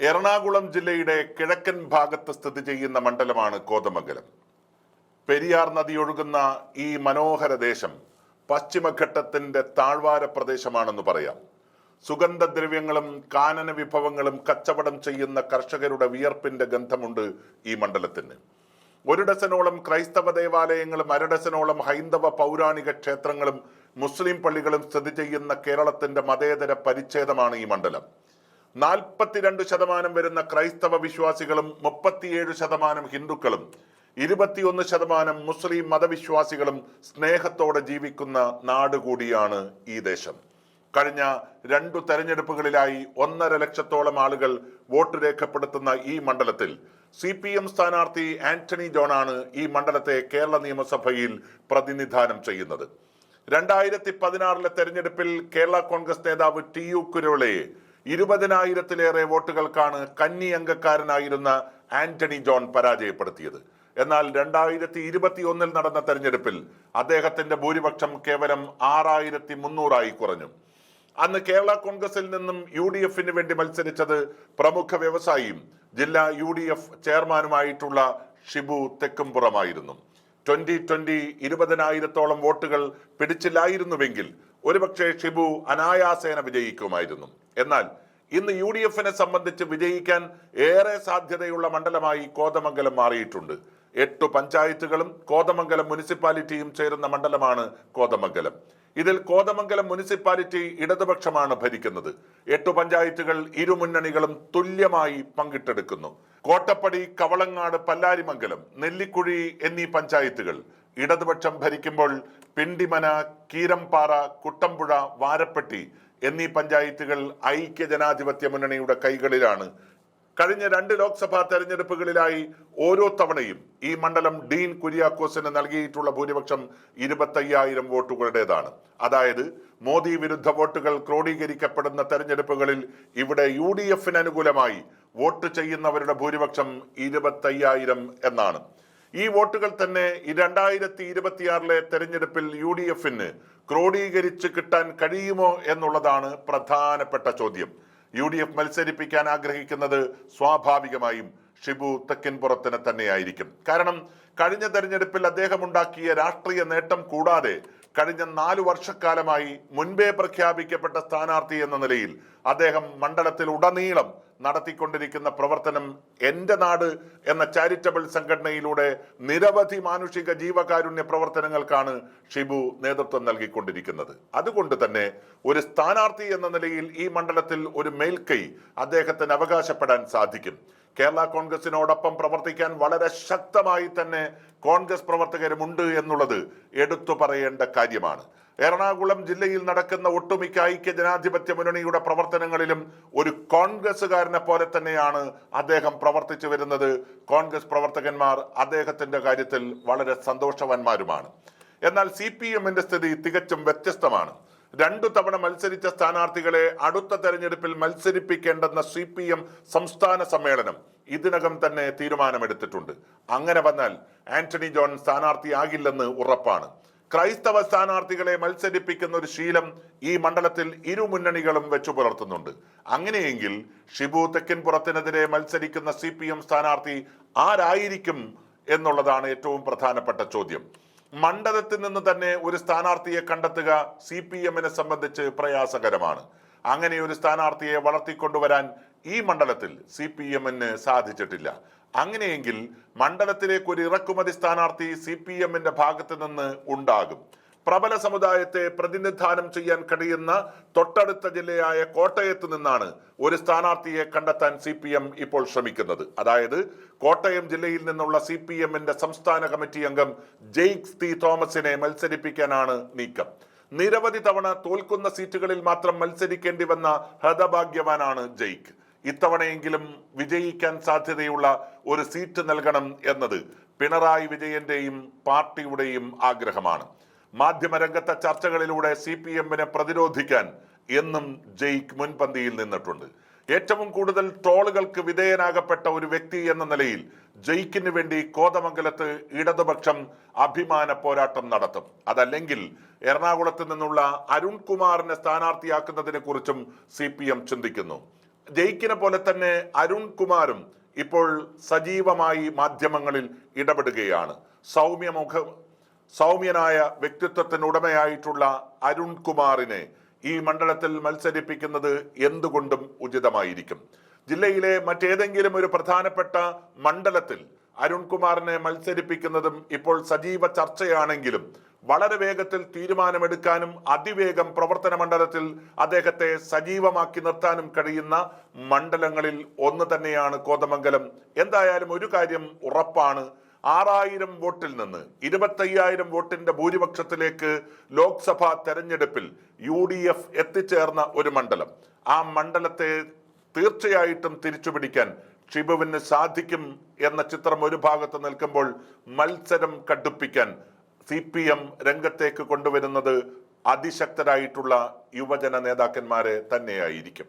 എറണാകുളം ജില്ലയുടെ കിഴക്കൻ ഭാഗത്ത് സ്ഥിതി ചെയ്യുന്ന മണ്ഡലമാണ് കോതമംഗലം. പെരിയാർ നദി ഒഴുകുന്ന ഈ മനോഹര ദേശം പശ്ചിമഘട്ടത്തിന്റെ താഴ്വാര പ്രദേശമാണെന്ന് പറയാം. സുഗന്ധദ്രവ്യങ്ങളും കാനന വിഭവങ്ങളും കച്ചവടം ചെയ്യുന്ന കർഷകരുടെ വിയർപ്പിന്റെ ഗന്ധമുണ്ട് ഈ മണ്ഡലത്തിന്. ഒരു ഡസനോളം ക്രൈസ്തവ ദേവാലയങ്ങളും അരഡസനോളം ഹൈന്ദവ പൗരാണിക ക്ഷേത്രങ്ങളും മുസ്ലിം പള്ളികളും സ്ഥിതി ചെയ്യുന്ന കേരളത്തിന്റെ മതേതര പരിച്ഛേദമാണ് ഈ മണ്ഡലം. 42% വരുന്ന ക്രൈസ്തവ വിശ്വാസികളും 37% ഹിന്ദുക്കളും 21% മുസ്ലിം മതവിശ്വാസികളും സ്നേഹത്തോടെ ജീവിക്കുന്ന നാട് കൂടിയാണ് ഈ ദേശം. കഴിഞ്ഞ 2 തെരഞ്ഞെടുപ്പുകളിലായി 1.5 ലക്ഷത്തോളം ആളുകൾ വോട്ട് രേഖപ്പെടുത്തുന്ന ഈ മണ്ഡലത്തിൽ CPM സ്ഥാനാർത്ഥി ആന്റണി ജോണാണ് ഈ മണ്ഡലത്തെ കേരള നിയമസഭയിൽ പ്രതിനിധാനം ചെയ്യുന്നത്. 2016 തെരഞ്ഞെടുപ്പിൽ കേരള കോൺഗ്രസ് നേതാവ് TU കുരുവിളയെ 20,000-ലേറെ വോട്ടുകൾക്കാണ് കന്നി അംഗക്കാരനായിരുന്ന ആന്റണി ജോൺ പരാജയപ്പെടുത്തിയത്. എന്നാൽ 2021 നടന്ന തെരഞ്ഞെടുപ്പിൽ അദ്ദേഹത്തിന്റെ ഭൂരിപക്ഷം കേവലം 6,300 കുറഞ്ഞു. അന്ന് കേരള കോൺഗ്രസിൽ നിന്നും UDF-ന് വേണ്ടി മത്സരിച്ചത് പ്രമുഖ വ്യവസായിയും ജില്ലാ UDF ചെയർമാനുമായിട്ടുള്ള ഷിബു തെക്കുംപുറമായിരുന്നു. 2020 20,000-ഓളം വോട്ടുകൾ പിടിച്ചില്ലായിരുന്നുവെങ്കിൽ ഒരുപക്ഷെ ഷിബു അനായാസേന വിജയിക്കുമായിരുന്നു. എന്നാൽ ഇന്ന് UDF-നെ സംബന്ധിച്ച് വിജയിക്കാൻ ഏറെ സാധ്യതയുള്ള മണ്ഡലമായി കോതമംഗലം മാറിയിട്ടുണ്ട്. 8 പഞ്ചായത്തുകളും കോതമംഗലം മുനിസിപ്പാലിറ്റിയും ചേരുന്ന മണ്ഡലമാണ് കോതമംഗലം. ഇതിൽ കോതമംഗലം മുനിസിപ്പാലിറ്റി ഇടതുപക്ഷമാണ് ഭരിക്കുന്നത്. 8 പഞ്ചായത്തുകൾ ഇരുമുന്നണികളും തുല്യമായി പങ്കിട്ടെടുക്കുന്നു. കോട്ടപ്പടി, കവളങ്ങാട്, പല്ലാരിമംഗലം, നെല്ലിക്കുഴി എന്നീ പഞ്ചായത്തുകൾ ഇടതുപക്ഷം ഭരിക്കുമ്പോൾ പിണ്ടിമന, കീരംപാറ, കുട്ടമ്പുഴ, വാരപ്പെട്ടി എന്നീ പഞ്ചായത്തുകൾ ഐക്യജനാധിപത്യ മുന്നണിയുടെ കൈകളിലാണ്. കഴിഞ്ഞ 2 ലോക്സഭാ തെരഞ്ഞെടുപ്പുകളിലായി ഓരോ തവണയും ഈ മണ്ഡലം ഡീൻ കുര്യാക്കോസിന് നൽകിയിട്ടുള്ള ഭൂരിപക്ഷം 25,000 വോട്ടുകളുടേതാണ്. അതായത് മോദി വിരുദ്ധ വോട്ടുകൾ ക്രോഡീകരിക്കപ്പെടുന്ന തെരഞ്ഞെടുപ്പുകളിൽ ഇവിടെ UDF-ന് അനുകൂലമായി വോട്ട് ചെയ്യുന്നവരുടെ ഭൂരിപക്ഷം 25,000 എന്നാണ്. ഈ വോട്ടുകൾ തന്നെ 2026 തെരഞ്ഞെടുപ്പിൽ UDF-ന് ക്രോഡീകരിച്ച് കിട്ടാൻ കഴിയുമോ എന്നുള്ളതാണ് പ്രധാനപ്പെട്ട ചോദ്യം. UDF മത്സരിപ്പിക്കാൻ ആഗ്രഹിക്കുന്നത് സ്വാഭാവികമായും ഷിബു തെക്കിൻപുറത്തിന് തന്നെയായിരിക്കും. കാരണം കഴിഞ്ഞ തെരഞ്ഞെടുപ്പിൽ അദ്ദേഹം ഉണ്ടാക്കിയ രാഷ്ട്രീയ നേട്ടം കൂടാതെ കഴിഞ്ഞ 4 വർഷക്കാലമായി മുൻപേ പ്രഖ്യാപിക്കപ്പെട്ട സ്ഥാനാർത്ഥി എന്ന നിലയിൽ അദ്ദേഹം മണ്ഡലത്തിൽ ഉടനീളം നടത്തിക്കൊണ്ടിരിക്കുന്ന പ്രവർത്തനം എന്റെ നാട് എന്ന ചാരിറ്റബിൾ സംഘടനയിലൂടെ നിരവധി മാനുഷിക ജീവകാരുണ്യ പ്രവർത്തനങ്ങൾക്കാണ് ഷിബു നേതൃത്വം നൽകിക്കൊണ്ടിരിക്കുന്നത്. അതുകൊണ്ട് തന്നെ ഒരു സ്ഥാനാർത്ഥി എന്ന നിലയിൽ ഈ മണ്ഡലത്തിൽ ഒരു മേൽക്കൈ അദ്ദേഹത്തിന് അവകാശപ്പെടാൻ സാധിക്കും. കേരള കോൺഗ്രസിനോടൊപ്പം പ്രവർത്തിക്കാൻ വളരെ ശക്തമായി തന്നെ കോൺഗ്രസ് പ്രവർത്തകരുമുണ്ട് എന്നുള്ളത് എടുത്തു പറയേണ്ട കാര്യമാണ്. എറണാകുളം ജില്ലയിൽ നടക്കുന്ന ഒട്ടുമിക്ക ഐക്യ ജനാധിപത്യ മുന്നണിയുടെ പ്രവർത്തനങ്ങളിലും ഒരു കോൺഗ്രസുകാരനെ പോലെ തന്നെയാണ് അദ്ദേഹം പ്രവർത്തിച്ചു വരുന്നത്. കോൺഗ്രസ് അദ്ദേഹത്തിന്റെ കാര്യത്തിൽ വളരെ സന്തോഷവാന്മാരുമാണ്. എന്നാൽ CPM-ന്റെ സ്ഥിതി തികച്ചും വ്യത്യസ്തമാണ്. 2 തവണ മത്സരിച്ച സ്ഥാനാർത്ഥികളെ അടുത്ത തെരഞ്ഞെടുപ്പിൽ മത്സരിപ്പിക്കേണ്ടെന്ന CPM സംസ്ഥാന സമ്മേളനം ഇതിനകം തന്നെ തീരുമാനമെടുത്തിട്ടുണ്ട്. അങ്ങനെ വന്നാൽ ആന്റണി ജോൺ സ്ഥാനാർത്ഥിയാകില്ലെന്ന് ഉറപ്പാണ്. ക്രൈസ്തവ സ്ഥാനാർത്ഥികളെ മത്സരിപ്പിക്കുന്ന ഒരു ശീലം ഈ മണ്ഡലത്തിൽ ഇരുമുന്നണികളും വെച്ചു പുലർത്തുന്നുണ്ട്. അങ്ങനെയെങ്കിൽ ഷിബു തെക്കിൻപുറത്തിനെതിരെ മത്സരിക്കുന്ന CPM സ്ഥാനാർത്ഥി ആരായിരിക്കും എന്നുള്ളതാണ് ഏറ്റവും പ്രധാനപ്പെട്ട ചോദ്യം. മണ്ഡലത്തിൽ നിന്ന് തന്നെ ഒരു സ്ഥാനാർത്ഥിയെ കണ്ടെത്തുക CPM-നെ സംബന്ധിച്ച് പ്രയാസകരമാണ്. അങ്ങനെ ഒരു സ്ഥാനാർത്ഥിയെ വളർത്തിക്കൊണ്ടുവരാൻ ഈ മണ്ഡലത്തിൽ CPM-ന് സാധിച്ചിട്ടില്ല. അങ്ങനെയെങ്കിൽ മണ്ഡലത്തിലേക്ക് ഒരു ഇറക്കുമതി സ്ഥാനാർത്ഥി CPM-ന്റെ ഭാഗത്ത് നിന്ന് ഉണ്ടാകും. പ്രബല സമുദായത്തെ പ്രതിനിധാനം ചെയ്യാൻ കഴിയുന്ന തൊട്ടടുത്ത ജില്ലയായ കോട്ടയത്ത് നിന്നാണ് ഒരു സ്ഥാനാർത്ഥിയെ കണ്ടെത്താൻ CPM ഇപ്പോൾ ശ്രമിക്കുന്നത്. അതായത് കോട്ടയം ജില്ലയിൽ നിന്നുള്ള CPM-ന്റെ സംസ്ഥാന കമ്മിറ്റി അംഗം ജെയ്ക്സ് ടി തോമസിനെ മത്സരിപ്പിക്കാനാണ് നീക്കം. നിരവധി തവണ തോൽക്കുന്ന സീറ്റുകളിൽ മാത്രം മത്സരിക്കേണ്ടി വന്ന ഹതഭാഗ്യവാനാണ് ജെയ്ക്ക്. ഇത്തവണയെങ്കിലും വിജയിക്കാൻ സാധ്യതയുള്ള ഒരു സീറ്റ് നൽകണം എന്നത് പിണറായി വിജയന്റെയും പാർട്ടിയുടെയും ആഗ്രഹമാണ്. മാധ്യമരംഗത്തെ ചർച്ചകളിലൂടെ CPM-നെ പ്രതിരോധിക്കാൻ എന്നും ജെയ്ക്ക് മുൻപന്തിയിൽ നിന്നിട്ടുണ്ട്. ഏറ്റവും കൂടുതൽ ട്രോളുകൾക്ക് വിധേയനാകപ്പെട്ട ഒരു വ്യക്തി എന്ന നിലയിൽ ജയിക്കിന് വേണ്ടി കോതമംഗലത്ത് ഇടതുപക്ഷം അഭിമാന പോരാട്ടം നടത്തും. അതല്ലെങ്കിൽ എറണാകുളത്ത് നിന്നുള്ള അരുൺകുമാറിനെ സ്ഥാനാർത്ഥിയാക്കുന്നതിനെ കുറിച്ചും CPM ചിന്തിക്കുന്നു. ജയിക്കിനെ പോലെ തന്നെ അരുൺകുമാറും ഇപ്പോൾ സജീവമായി മാധ്യമങ്ങളിൽ ഇടപെടുകയാണ്. സൗമ്യനായ വ്യക്തിത്വത്തിന് ഉടമയായിട്ടുള്ള അരുൺകുമാറിനെ ഈ മണ്ഡലത്തിൽ മത്സരിപ്പിക്കുന്നത് എന്തുകൊണ്ടും ഉചിതമായിരിക്കും. ജില്ലയിലെ മറ്റേതെങ്കിലും ഒരു പ്രധാനപ്പെട്ട മണ്ഡലത്തിൽ അരുൺകുമാറിനെ മത്സരിപ്പിക്കുന്നതും ഇപ്പോൾ സജീവ ചർച്ചയാണെങ്കിലും വളരെ വേഗത്തിൽ തീരുമാനമെടുക്കാനും അതിവേഗം പ്രവർത്തന മണ്ഡലത്തിൽ അദ്ദേഹത്തെ സജീവമാക്കി നിർത്താനും കഴിയുന്ന മണ്ഡലങ്ങളിൽ ഒന്ന് തന്നെയാണ് കോതമംഗലം. എന്തായാലും ഒരു കാര്യം ഉറപ്പാണ്, 6000 വോട്ടിൽ നിന്ന് 25,000 വോട്ടിന്റെ ഭൂരിപക്ഷത്തിലേക്ക് ലോക്സഭാ തെരഞ്ഞെടുപ്പിൽ UDF എത്തിച്ചേർന്ന ഒരു മണ്ഡലം. ആ മണ്ഡലത്തെ തീർച്ചയായിട്ടും തിരിച്ചുപിടിക്കാൻ ഷിബുവിന് സാധിക്കും എന്ന ചിത്രം ഒരു ഭാഗത്ത് നിൽക്കുമ്പോൾ, മത്സരം കടുപ്പിക്കാൻ CPM രംഗത്തേക്ക് കൊണ്ടുവരുന്നത് അതിശക്തരായിട്ടുള്ള യുവജന നേതാക്കന്മാരെ തന്നെയായിരിക്കും.